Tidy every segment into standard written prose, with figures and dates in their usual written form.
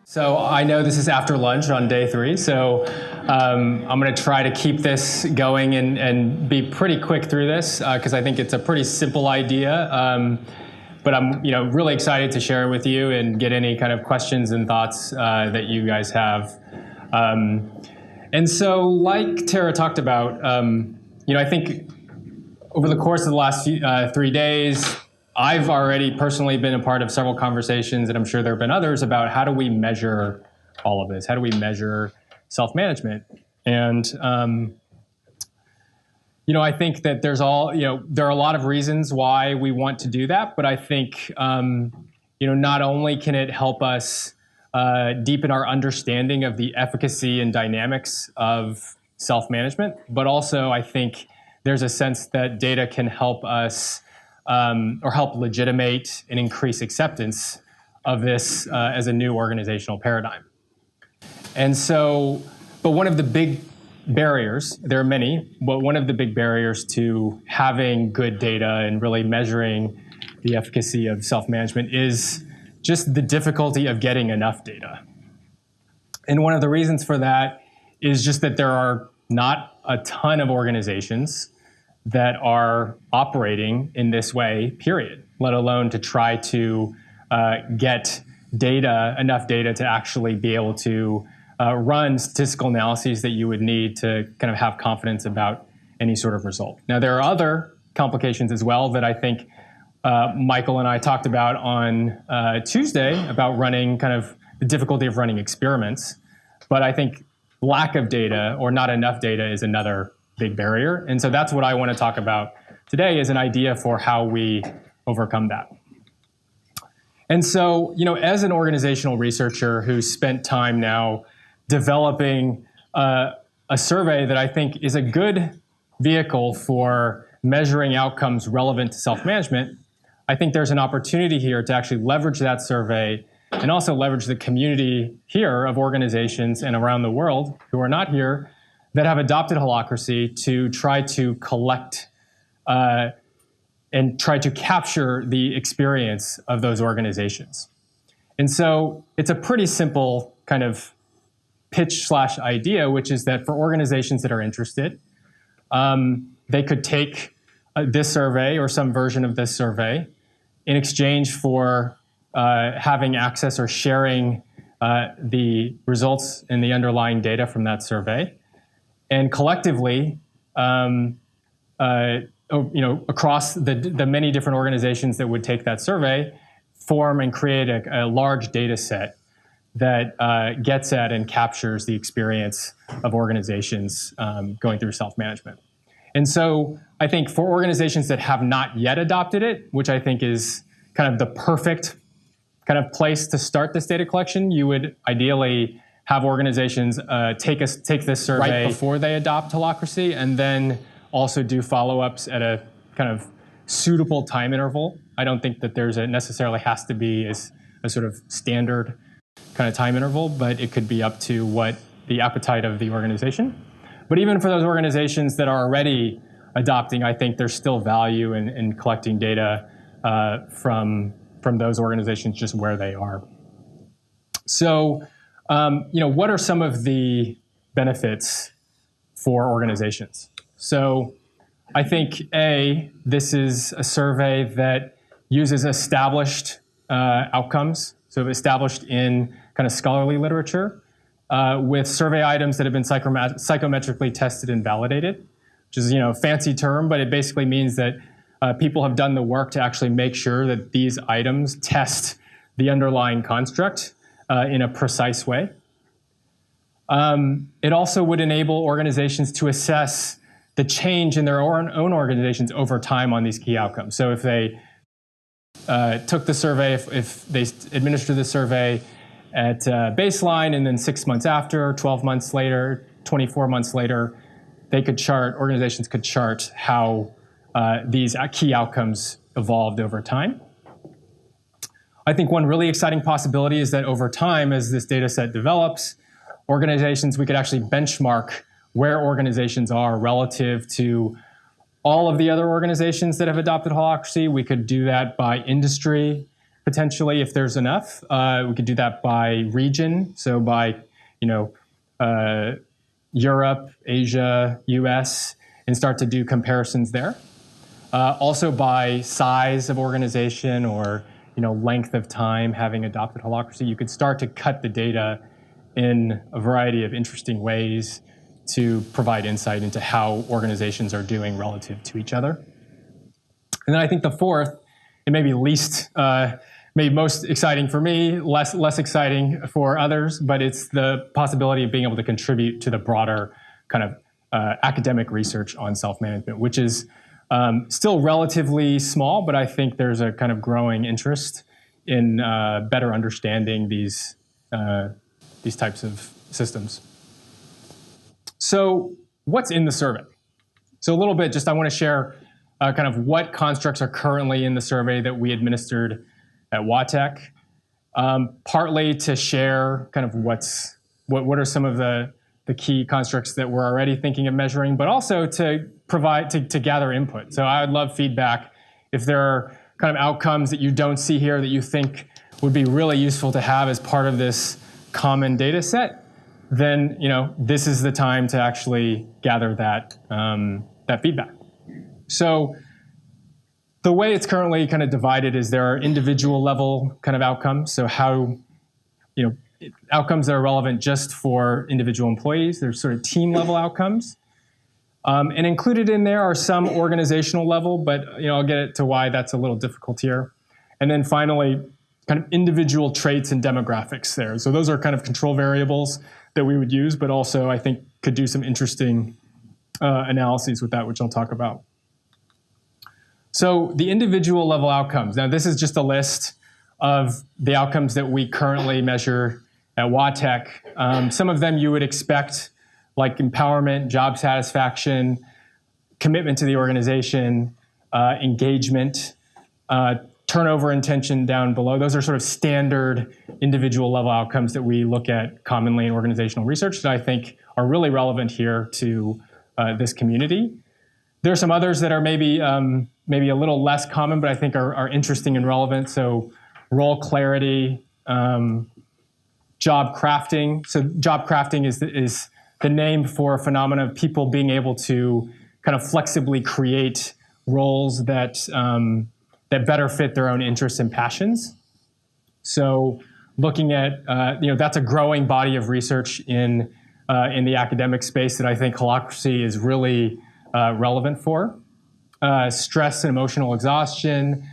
So I know this is after lunch on day 3, so I'm going to try to keep this going and be pretty quick through this because I think it's a pretty simple idea. But I'm really excited to share it with you and get any kind of questions and thoughts that you guys have. And so like Tara talked about, I think over the course of the last 3 days, I've already personally been a part of several conversations, and I'm sure there have been others, about how do we measure all of this? How do we measure self-management? And I think that there are a lot of reasons why we want to do that, but I think not only can it help us deepen our understanding of the efficacy and dynamics of self-management, but also I think there's a sense that data can help us or help legitimate and increase acceptance of this as a new organizational paradigm. And so, but one of the big barriers, there are many, but one of the big barriers to having good data and really measuring the efficacy of self-management is just the difficulty of getting enough data. And one of the reasons for that is just that there are not a ton of organizations that are operating in this way, period, let alone to try to get data, enough data to actually be able to run statistical analyses that you would need to kind of have confidence about any sort of result. Now, there are other complications as well that I think Michael and I talked about on Tuesday about running kind of the difficulty of running experiments. But I think lack of data or not enough data is another big barrier. And so that's what I want to talk about today, is an idea for how we overcome that. And so, as an organizational researcher who's spent time now developing a survey that I think is a good vehicle for measuring outcomes relevant to self-management, I think there's an opportunity here to actually leverage that survey and also leverage the community here of organizations and around the world who are not here that have adopted Holacracy to try to collect and try to capture the experience of those organizations. And so it's a pretty simple kind of pitch/idea, which is that for organizations that are interested, they could take this survey or some version of this survey in exchange for having access or sharing the results and the underlying data from that survey. And collectively, across the many different organizations that would take that survey, form and create a large data set that gets at and captures the experience of organizations going through self-management. And so I think for organizations that have not yet adopted it, which I think is kind of the perfect kind of place to start this data collection, you would ideally have organizations take this survey right before they adopt Holacracy, and then also do follow-ups at a kind of suitable time interval. I don't think that necessarily has to be a sort of standard kind of time interval, but it could be up to what the appetite of the organization. But even for those organizations that are already adopting, I think there's still value in collecting data from those organizations just where they are. So, what are some of the benefits for organizations? So I think, this is a survey that uses established outcomes, so established in kind of scholarly literature, with survey items that have been psychometrically tested and validated, which is a fancy term, but it basically means that people have done the work to actually make sure that these items test the underlying construct in a precise way. It also would enable organizations to assess the change in their own organizations over time on these key outcomes. So if they took the survey, if they administered the survey at baseline and then 6 months after, 12 months later, 24 months later, organizations could chart how these key outcomes evolved over time. I think one really exciting possibility is that over time, as this data set develops, we could actually benchmark where organizations are relative to all of the other organizations that have adopted Holacracy. We could do that by industry, potentially if there's enough. We could do that by region, so by Europe, Asia, US, and start to do comparisons there. Also by size of organization or length of time having adopted Holacracy, you could start to cut the data in a variety of interesting ways to provide insight into how organizations are doing relative to each other. And then I think the fourth, and maybe maybe most exciting for me, less exciting for others, but it's the possibility of being able to contribute to the broader kind of academic research on self-management, which is still relatively small, but I think there's a kind of growing interest in better understanding these types of systems. So what's in the survey? So a little bit, just I want to share kind of what constructs are currently in the survey that we administered at WATEC, partly to share kind of what are some of the key constructs that we're already thinking of measuring, but also to provide, to gather input. So I would love feedback if there are kind of outcomes that you don't see here that you think would be really useful to have as part of this common data set, then this is the time to actually gather that feedback. So the way it's currently kind of divided is there are individual level kind of outcomes. So how, outcomes that are relevant just for individual employees. There's sort of team level outcomes. And included in there are some organizational level, but I'll get to why that's a little difficult here. And then finally, kind of individual traits and demographics there. So those are kind of control variables that we would use, but also I think could do some interesting analyses with that, which I'll talk about. So the individual level outcomes. Now this is just a list of the outcomes that we currently measure at WATEC. Some of them you would expect, like empowerment, job satisfaction, commitment to the organization, engagement, turnover intention down below. Those are sort of standard individual level outcomes that we look at commonly in organizational research that I think are really relevant here to this community. There are some others that are maybe a little less common, but I think are interesting and relevant. So role clarity, job crafting. So job crafting is the name for a phenomenon of people being able to kind of flexibly create roles that better fit their own interests and passions. So looking at, that's a growing body of research in the academic space that I think Holacracy is really relevant for. Stress and emotional exhaustion,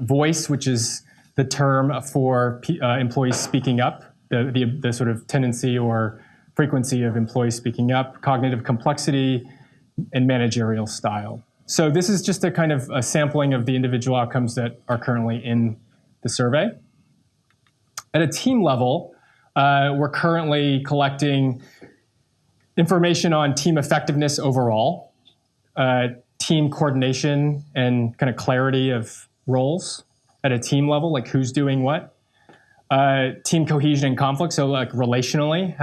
voice, which is the term for employees speaking up, the sort of tendency or frequency of employees speaking up, cognitive complexity, and managerial style. So this is just a kind of a sampling of the individual outcomes that are currently in the survey. At a team level, we're currently collecting information on team effectiveness overall, team coordination and kind of clarity of roles at a team level, like who's doing what, team cohesion and conflict, so like relationally,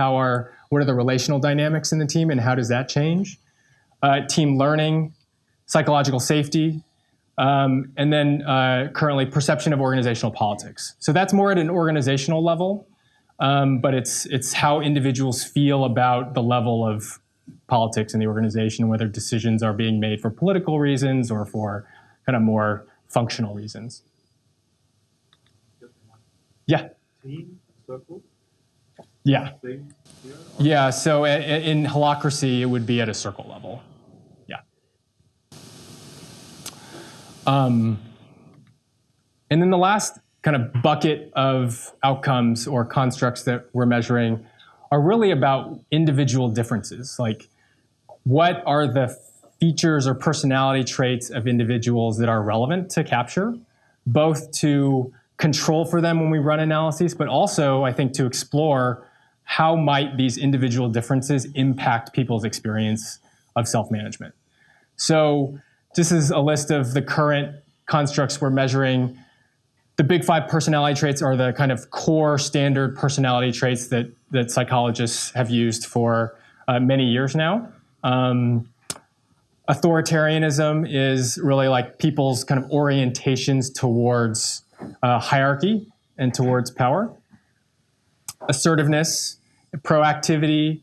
what are the relational dynamics in the team and how does that change, team learning, psychological safety, and then currently perception of organizational politics. So that's more at an organizational level, but it's how individuals feel about the level of politics in the organization, whether decisions are being made for political reasons or for kind of more functional reasons. Yeah. Team, circle? Yeah. Yeah, so in Holacracy, it would be at a circle level. Yeah. And then the last kind of bucket of outcomes or constructs that we're measuring are really about individual differences. Like, what are the features or personality traits of individuals that are relevant to capture, both to control for them when we run analyses, but also, I think, to explore how might these individual differences impact people's experience of self-management. So this is a list of the current constructs we're measuring. The big 5 personality traits are the kind of core standard personality traits that psychologists have used for many years now. Authoritarianism is really like people's kind of orientations towards hierarchy and towards power. Assertiveness, proactivity,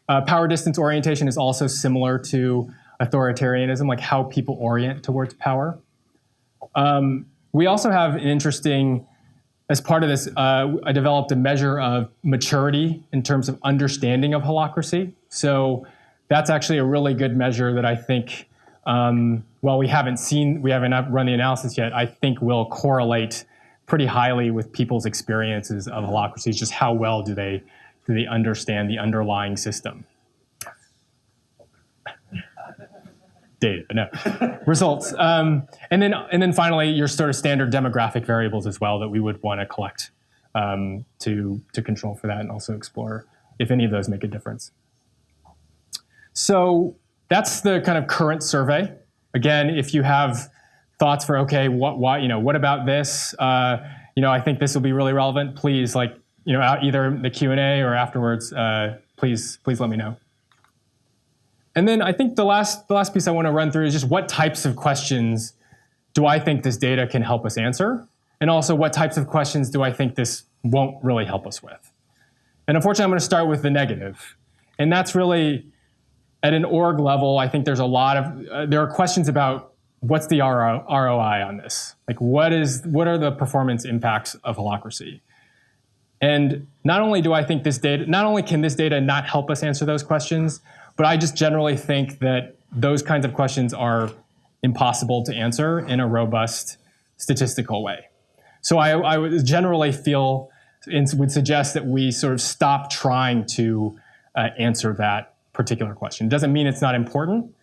power distance orientation is also similar to authoritarianism, like how people orient towards power. We also have an interesting, as part of this, I developed a measure of maturity in terms of understanding of holacracy. So that's actually a really good measure that I think, while we haven't run the analysis yet, I think will correlate pretty highly with people's experiences of holacracy. Just how well do they understand the underlying system? Data, no. Results. And then finally, your sort of standard demographic variables as well that we would want to collect to control for that and also explore if any of those make a difference. So that's the kind of current survey. Again, if you have thoughts for, okay, what about this? I think this will be really relevant. Please, either in the Q&A or afterwards, please let me know. And then I think the last piece I want to run through is just what types of questions do I think this data can help us answer? And also what types of questions do I think this won't really help us with? And unfortunately, I'm going to start with the negative. And that's really, at an org level, I think there's a lot of, there are questions about what's the ROI on this? Like what are the performance impacts of holacracy? And not only can this data not help us answer those questions, but I just generally think that those kinds of questions are impossible to answer in a robust statistical way. So I would generally feel and would suggest that we sort of stop trying to answer that particular question. It doesn't mean it's not important,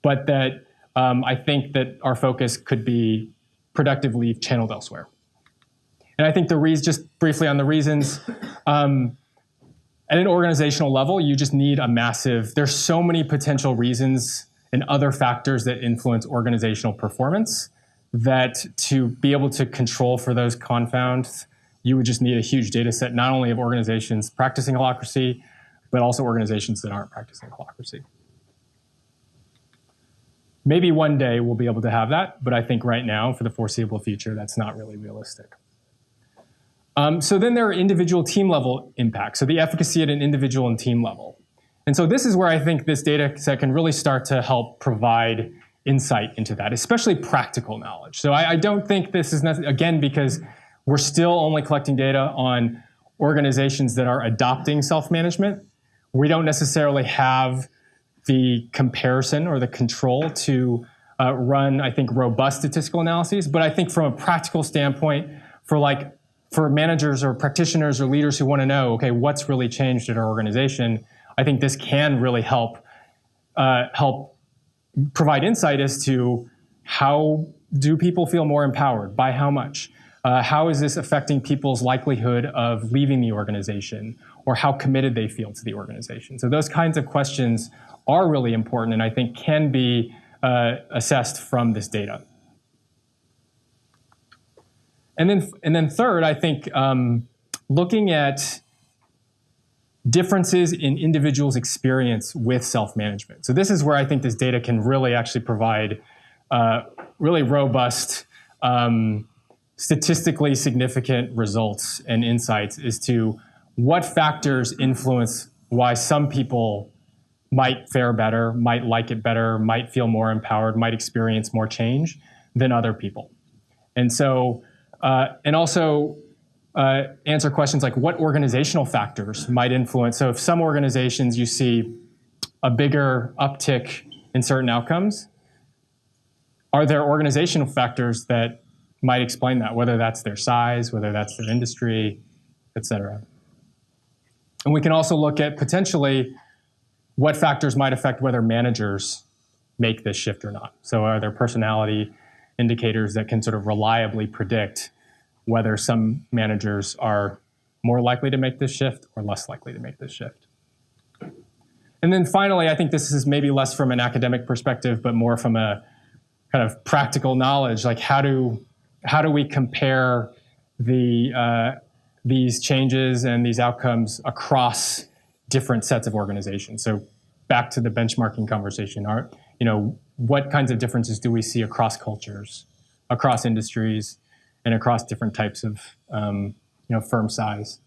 but that I think that our focus could be productively channeled elsewhere. And I think just briefly on the reasons, at an organizational level, you just need there's so many potential reasons and other factors that influence organizational performance that to be able to control for those confounds, you would just need a huge data set, not only of organizations practicing holacracy, but also organizations that aren't practicing holacracy. Maybe one day we'll be able to have that, but I think right now, for the foreseeable future, that's not really realistic. So then there are individual team level impacts, so the efficacy at an individual and team level. And so this is where I think this data set can really start to help provide insight into that, especially practical knowledge. So I don't think this is necessary, again, because we're still only collecting data on organizations that are adopting self-management. We don't necessarily have the comparison or the control to run, I think, robust statistical analyses. But I think from a practical standpoint, for managers or practitioners or leaders who want to know, okay, what's really changed at our organization, I think this can really help provide insight as to how do people feel more empowered, by how much? How is this affecting people's likelihood of leaving the organization, or how committed they feel to the organization? So those kinds of questions are really important and I think can be assessed from this data. And then third, I think looking at differences in individuals' experience with self-management. So this is where I think this data can really actually provide really robust, statistically significant results and insights as to what factors influence why some people might fare better, might like it better, might feel more empowered, might experience more change than other people. And so, and also answer questions like what organizational factors might influence. So if some organizations you see a bigger uptick in certain outcomes, are there organizational factors that might explain that, whether that's their size, whether that's their industry, et cetera. And we can also look at potentially what factors might affect whether managers make this shift or not. So are there personality indicators that can sort of reliably predict whether some managers are more likely to make this shift or less likely to make this shift? And then finally, I think this is maybe less from an academic perspective, but more from a kind of practical knowledge, like how do we compare these changes and these outcomes across different sets of organizations? So back to the benchmarking conversation, what kinds of differences do we see across cultures, across industries, and across different types of firm size.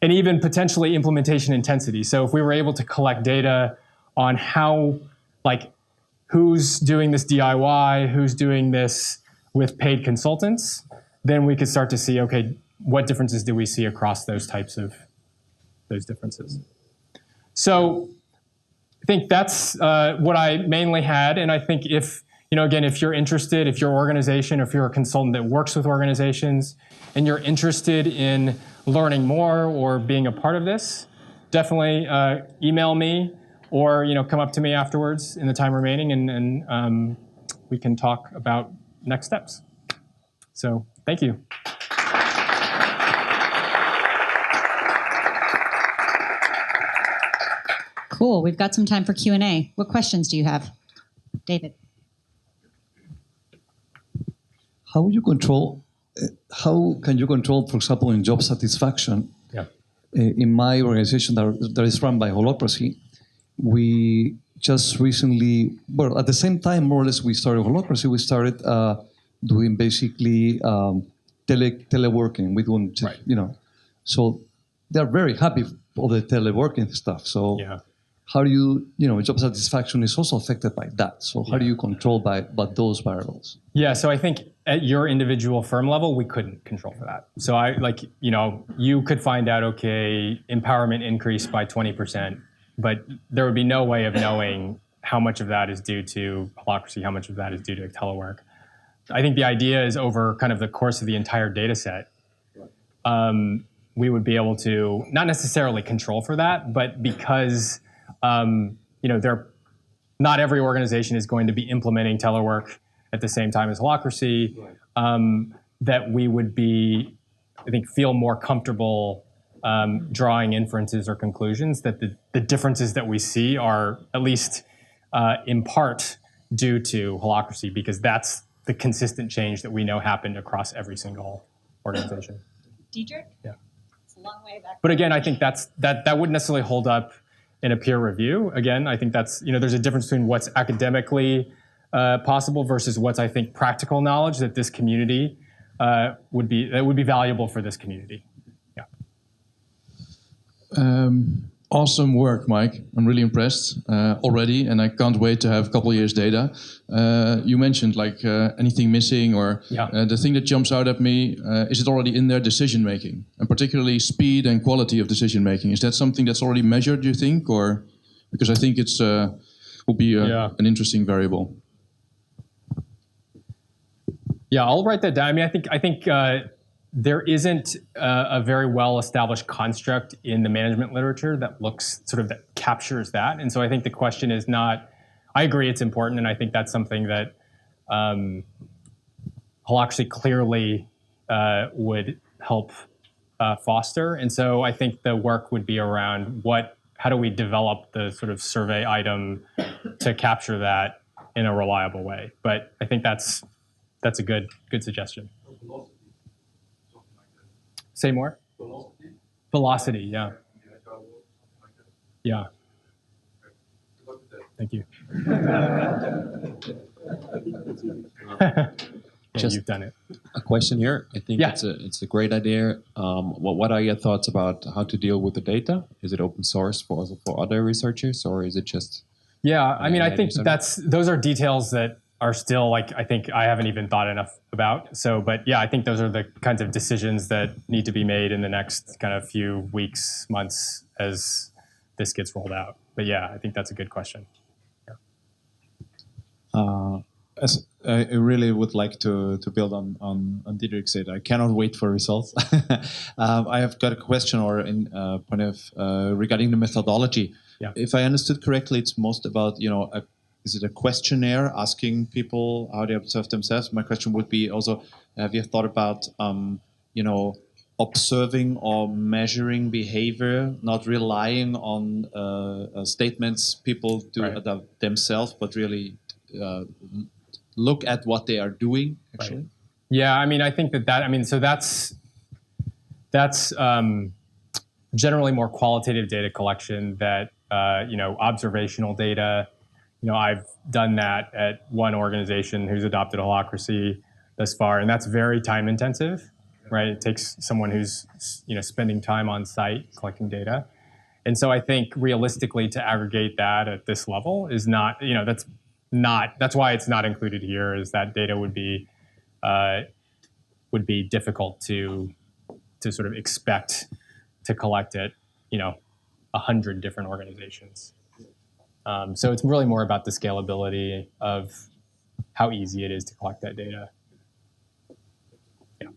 And even potentially implementation intensity. So if we were able to collect data on how, like, who's doing this DIY, who's doing this with paid consultants, then we could start to see, okay, what differences do we see across those types of those differences? So I think that's what I mainly had. And I think if, again, if you're interested, if your organization, if you're a consultant that works with organizations and you're interested in learning more or being a part of this, definitely email me or come up to me afterwards in the time remaining, and we can talk about next steps. So thank you. Cool. We've got some time for Q&A. What questions do you have? David. How can you control, for example, in job satisfaction? Yeah. In my organization that is run by Holacracy, we just recently, well, at the same time, more or less, we started Holacracy. We started doing basically teleworking. We don't, right. So they're very happy for the teleworking stuff. So yeah. How do you, job satisfaction is also affected by that. So how do you control by those variables? Yeah, so I think at your individual firm level, we couldn't control for that. So you could find out, okay, empowerment increased by 20%, but there would be no way of knowing how much of that is due to Holacracy, how much of that is due to telework. I think the idea is over kind of the course of the entire data set, we would be able to not necessarily control for that, but because not every organization is going to be implementing telework at the same time as Holacracy, that we would be, I think, feel more comfortable drawing inferences or conclusions that the differences that we see are at least in part due to Holacracy, because that's the consistent change that we know happened across every single organization. Diedrich? Yeah. It's a long way back. But again, I think that wouldn't necessarily hold up in a peer review. Again, I think that's, there's a difference between what's academically possible versus what's, I think, practical knowledge that this community would be valuable for this community. Yeah. Awesome work, Mike. I'm really impressed already, and I can't wait to have a couple of years data. You mentioned anything missing, or the thing that jumps out at me, is it already in their decision making, and particularly speed and quality of decision making? Is that something that's already measured, do you think, or because I think it's will be an interesting variable. Yeah, I'll write that down. I mean, I think there isn't a very well-established construct in the management literature that that captures that. And so I think the question is not, I agree it's important, and I think that's something that Holacracy clearly would help foster. And so I think the work would be around how do we develop the sort of survey item to capture that in a reliable way. But I think that's a good suggestion. Say more? Velocity, yeah. Yeah. Thank you. You've done it. A question here. I think it's a great idea. What are your thoughts about how to deal with the data? Is it open source for other researchers, or is it just? Yeah, I mean, I think those are details that are still I think I haven't even thought enough about. So, but yeah, I think those are the kinds of decisions that need to be made in the next kind of few weeks, months as this gets rolled out. But yeah, I think that's a good question. Yeah. I really would like to build on Diedrich said. I cannot wait for results. I have got a question regarding the methodology. Yeah. If I understood correctly, it's most about, is it a questionnaire asking people how they observe themselves? My question would be also, have you thought about, observing or measuring behavior, not relying on statements people do themselves, but really look at what they are doing, actually? Right. Yeah, I mean, I think so that's generally more qualitative data collection that, observational data. I've done that at one organization who's adopted Holacracy. thus far, and that's very time intensive, right? It takes someone who's spending time on site collecting data. And so I think realistically to aggregate that at this level is not, that's why it's not included here, is that data would be difficult to sort of expect to collect at 100 different organizations. So it's really more about the scalability of how easy it is to collect that data. Yeah.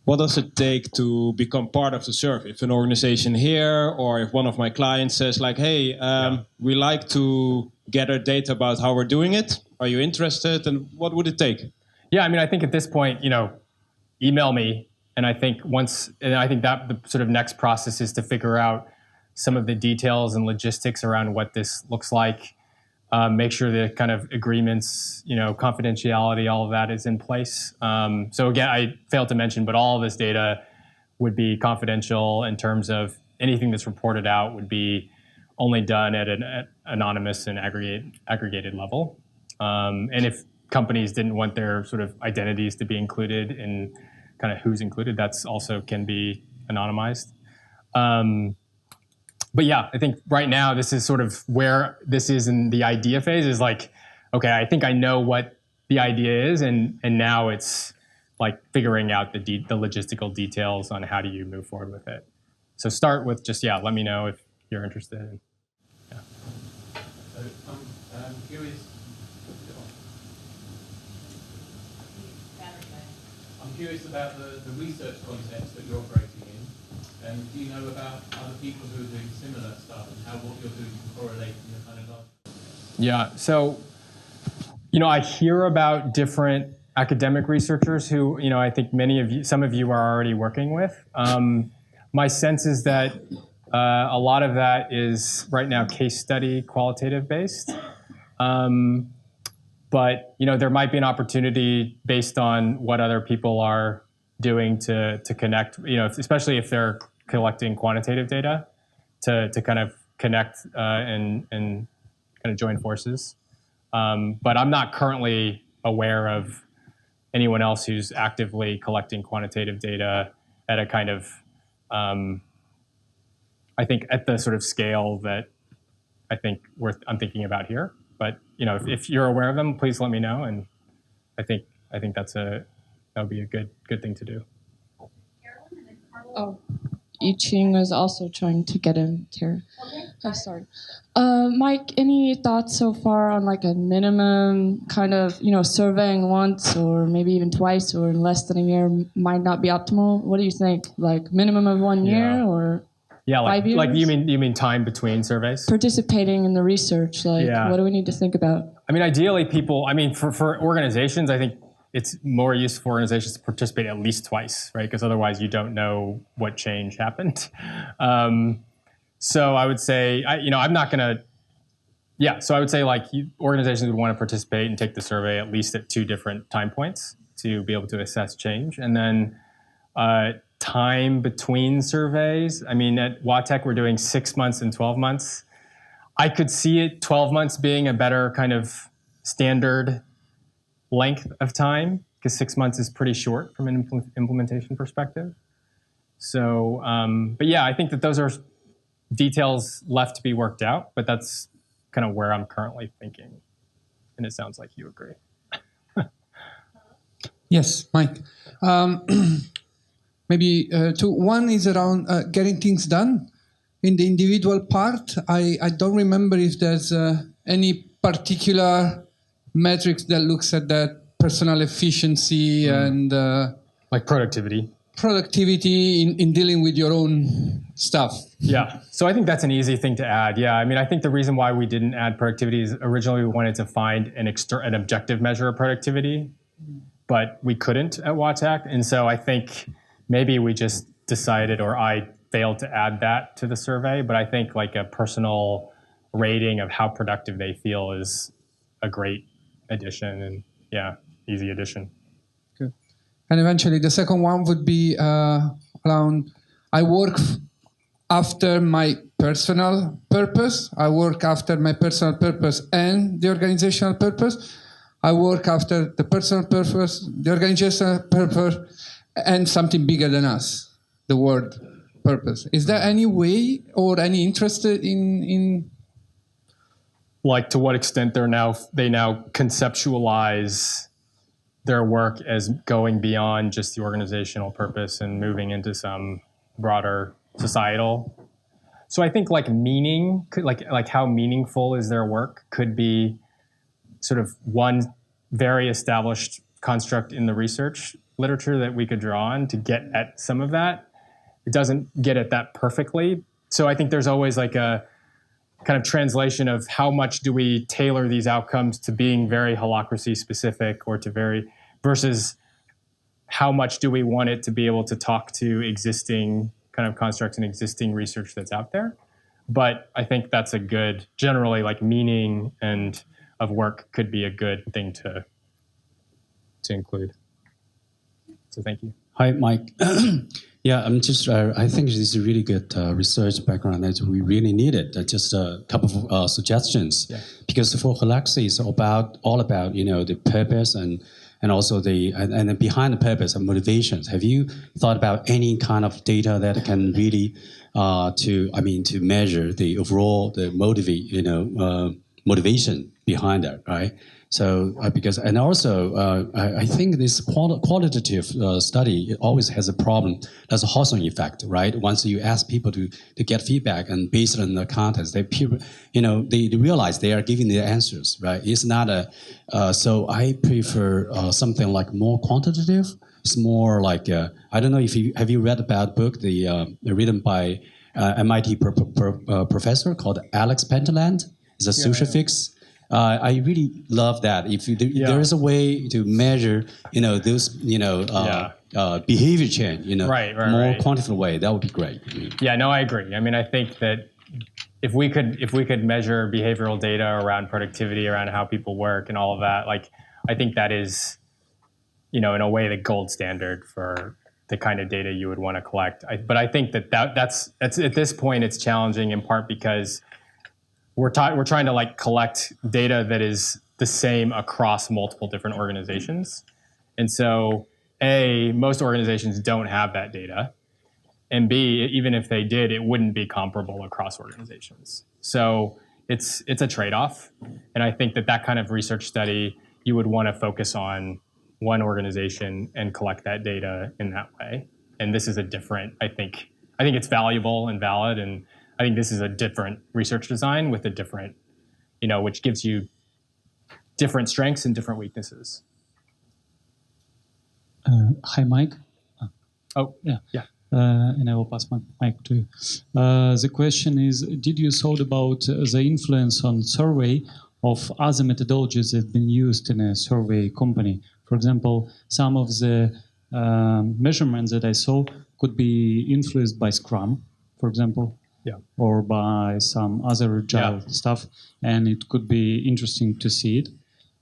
What does it take to become part of the survey? If an organization here, or if one of my clients says like, hey, we like to gather data about how we're doing it. Are you interested? And what would it take? Yeah, I mean, I think at this point, email me. And I think that the sort of next process is to figure out some of the details and logistics around what this looks like. Make sure the kind of agreements, confidentiality, all of that is in place. So again, I failed to mention, but all of this data would be confidential in terms of anything that's reported out would be only done at an anonymous and aggregated level. And if companies didn't want their sort of identities to be included in kind of who's included, that's also can be anonymized. But yeah, I think right now this is sort of where this is in the idea phase, is like, okay, I think I know what the idea is, and now it's like figuring out the logistical details on how do you move forward with it. So start with just, let me know if you're interested. Yeah. So I'm curious. I'm curious about the research context that you're operating in. And do you know about other people who are doing similar stuff and how what you're doing can correlate in the kind of large? Yeah, so, I hear about different academic researchers who, I think some of you are already working with. My sense is that a lot of that is right now case study qualitative based. But there might be an opportunity based on what other people are doing to connect, especially if they're collecting quantitative data, to kind of connect and kind of join forces. But I'm not currently aware of anyone else who's actively collecting quantitative data at a kind of, I think at the sort of scale that I'm thinking about here. But if you're aware of them, please let me know. And I think that would be a good thing to do. Oh, Yiqing was also trying to get in here. Oh, sorry. Mike, any thoughts so far on like a minimum kind of, surveying once or maybe even twice or in less than a year might not be optimal? What do you think? Like minimum of 1 year or 5 years? Like you mean time between surveys? Participating in the research, what do we need to think about? I mean, ideally for organizations, I think it's more useful for organizations to participate at least twice, right? Because otherwise you don't know what change happened. So I would say, I'm not going to, so I would say organizations would want to participate and take the survey at least at 2 different time points to be able to assess change. And then time between surveys, I mean, at WATEC, we're doing 6 months and 12 months. I could see it 12 months being a better kind of standard length of time, because 6 months is pretty short from an implementation perspective. So, but yeah, I think that those are details left to be worked out, but that's kind of where I'm currently thinking. And it sounds like you agree. Yes, Mike. Maybe 2. One is around getting things done. In the individual part, I don't remember if there's any particular metrics that looks at that personal efficiency and like productivity in dealing with your own stuff. Yeah, so I think that's an easy thing to add. Yeah, I mean, I think the reason why we didn't add productivity is originally we wanted to find an objective measure of productivity, but we couldn't at WATEC, and so I think maybe we just decided, or I failed to add that to the survey. But I think like a personal rating of how productive they feel is a great addition, and easy addition. Good. And eventually the second one would be around, I work after my personal purpose. I work after my personal purpose and the organizational purpose. I work after the personal purpose, the organizational purpose, and something bigger than us, the word purpose. Is there any way or any interest in like to what extent they now conceptualize their work as going beyond just the organizational purpose and moving into some broader societal? So I think like meaning, like how meaningful is their work could be sort of one very established construct in the research literature that we could draw on to get at some of that. It doesn't get at that perfectly. So I think there's always like a kind of translation of how much do we tailor these outcomes to being very holacracy specific or to very versus how much do we want it to be able to talk to existing kind of constructs and existing research that's out there. But I think that's a good, generally like meaning and of work could be a good thing to include. So thank you. Hi, Mike. Yeah, I'm just. I think this is a really good research background that we really needed. Just a couple of suggestions, because for Holacracy it's all about the purpose and also and behind the purpose and motivations. Have you thought about any kind of data that can really to measure the overall motivation behind that, right? So because and also I think this qualitative study always has a problem. That's a Hawthorne effect, right? Once you ask people to get feedback and based on the context, they realize they are giving the answers, right? It's not so I prefer something like more quantitative. It's more like I don't know if you have read about book written by MIT professor called Alex Pentland. It's a social fix. I really love that. If there is a way to measure, those, behavior change, more quantitative way, that would be great. Yeah, no, I agree. I mean, I think that if we could measure behavioral data around productivity, around how people work, and all of that, like I think that is, in a way, the gold standard for the kind of data you would want to collect. But I think that's at this point it's challenging in part because we're trying to like collect data that is the same across multiple different organizations. And so most organizations don't have that data. And B, even if they did, it wouldn't be comparable across organizations. So it's a trade-off. And I think that kind of research study, you would want to focus on one organization and collect that data in that way. And this is I think it's valuable and valid, and I think this is a different research design with a different, which gives you different strengths and different weaknesses. Hi, Mike. Oh, yeah. And I will pass my mic to you. The question is, did you thought about the influence on survey of other methodologies that have been used in a survey company? For example, some of the measurements that I saw could be influenced by Scrum, for example. Yeah. Or by some other agile stuff, and it could be interesting to see it.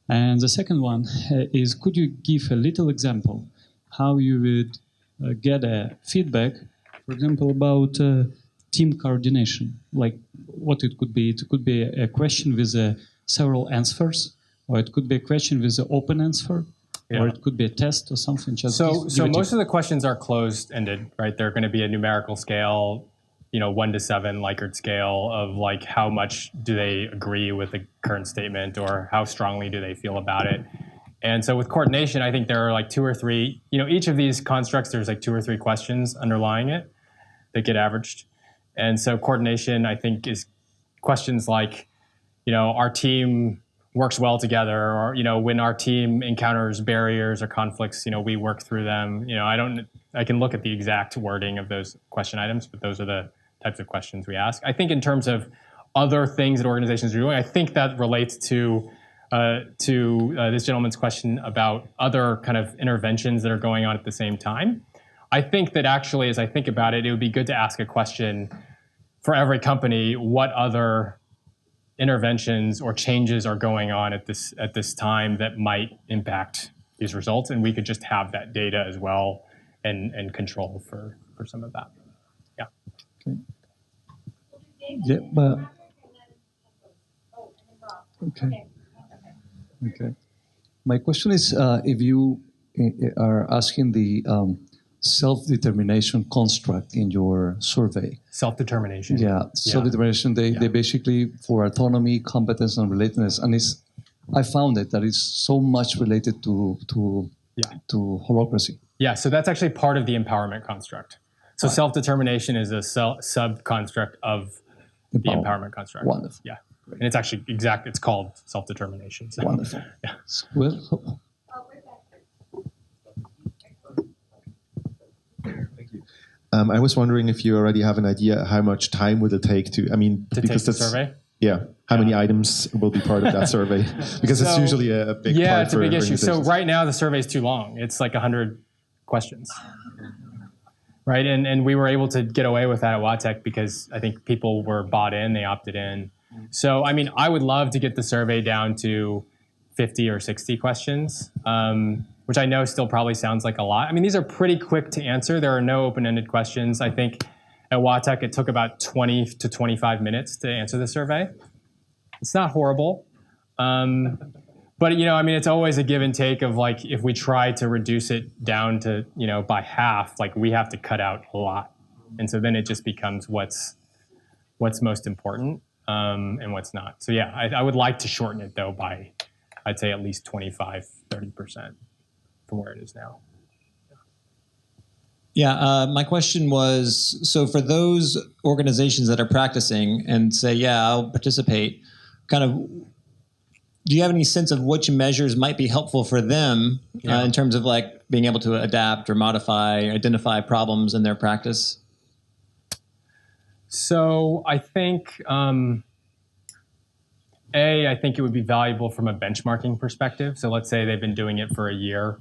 And the second one is, could you give a little example how you would get a feedback, for example, about team coordination, like what it could be? It could be a question with several answers, or it could be a question with an open answer, or it could be a test or something. So most of the questions are closed-ended, right? They're going to be a numerical scale, 1 to 7 Likert scale of like how much do they agree with the current statement or how strongly do they feel about it. And so with coordination, I think there are like 2 or 3, each of these constructs, there's like 2 or 3 questions underlying it that get averaged. And so coordination, I think, is questions like, our team works well together, or, when our team encounters barriers or conflicts, we work through them. I can look at the exact wording of those question items, but those are the types of questions we ask. I think in terms of other things that organizations are doing, I think that relates to this gentleman's question about other kind of interventions that are going on at the same time. I think that actually, as I think about it, it would be good to ask a question for every company: what other interventions or changes are going on at this time that might impact these results, and we could just have that data as well and control for some of that. Yeah. Okay. Yeah, but okay. My question is, if you are asking the self-determination construct in your survey. Self-determination. Yeah, self-determination. They basically for autonomy, competence, and relatedness, and I found it that it's so much related to holacracy. Yeah, so that's actually part of the empowerment construct. So self-determination is a sub-construct of the empowerment construct. Wonderful. Yeah, and it's actually it's called self-determination. So. Wonderful. Yeah. Well. I was wondering if you already have an idea how much time would it take to take the survey? Yeah. How many items will be part of that survey? Because it's usually a big part. Yeah, it's a big issue. So right now the survey is too long. It's like 100 questions. Right, and we were able to get away with that at WATEC because I think people were bought in, they opted in. So, I would love to get the survey down to 50 or 60 questions, which I know still probably sounds like a lot. These are pretty quick to answer. There are no open-ended questions. I think at WATEC it took about 20 to 25 minutes to answer the survey. It's not horrible. But, it's always a give and take of like, if we try to reduce it down to, by half, like we have to cut out a lot. And so then it just becomes what's most important and what's not. So yeah, I would like to shorten it though by, I'd say at least 25, 30% from where it is now. Yeah, my question was, so for those organizations that are practicing and say, yeah, I'll participate, do you have any sense of which measures might be helpful for them in terms of like being able to adapt or modify, identify problems in their practice? So I think, I think it would be valuable from a benchmarking perspective. So let's say they've been doing it for a year,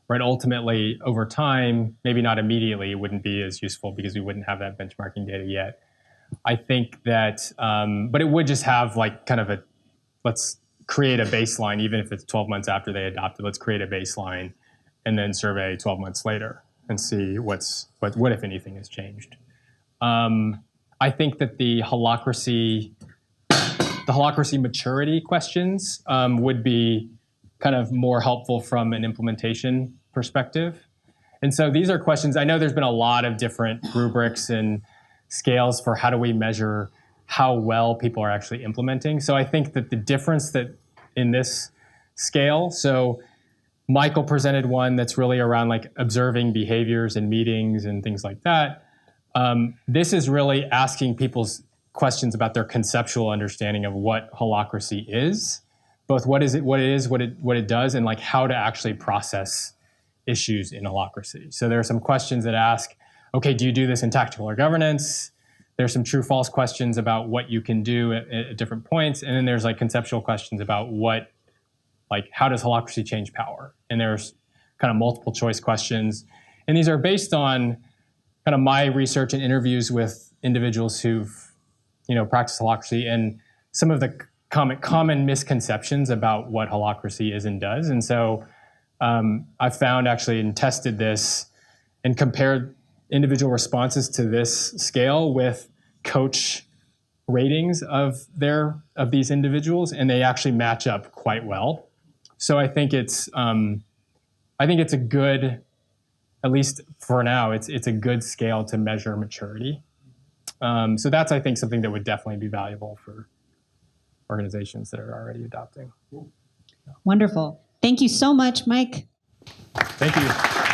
right? Ultimately, over time, maybe not immediately, it wouldn't be as useful because we wouldn't have that benchmarking data yet. I think that, but it would just have like kind of let's create a baseline, even if it's 12 months after they adopted, let's create a baseline and then survey 12 months later and see what if anything has changed. I think that the holacracy maturity questions would be kind of more helpful from an implementation perspective. And so these are questions, I know there's been a lot of different rubrics and scales for how do we measure how well people are actually implementing. So I think that the difference that in this scale, so Michael presented one that's really around like observing behaviors in meetings and things like that. This is really asking people's questions about their conceptual understanding of what holacracy is, both what it does, and like how to actually process issues in holacracy. So there are some questions that ask, okay, do you do this in tactical or governance? There's some true-false questions about what you can do at different points, and then there's like conceptual questions about how does holacracy change power? And there's kind of multiple choice questions, and these are based on kind of my research and interviews with individuals who've practiced holacracy and some of the common misconceptions about what holacracy is and does. And so I've found actually and tested this and compared individual responses to this scale with coach ratings of these individuals, and they actually match up quite well. So I think it's a good, at least for now, it's a good scale to measure maturity. So that's, I think, something that would definitely be valuable for organizations that are already adopting. Wonderful. Thank you so much, Mike. Thank you.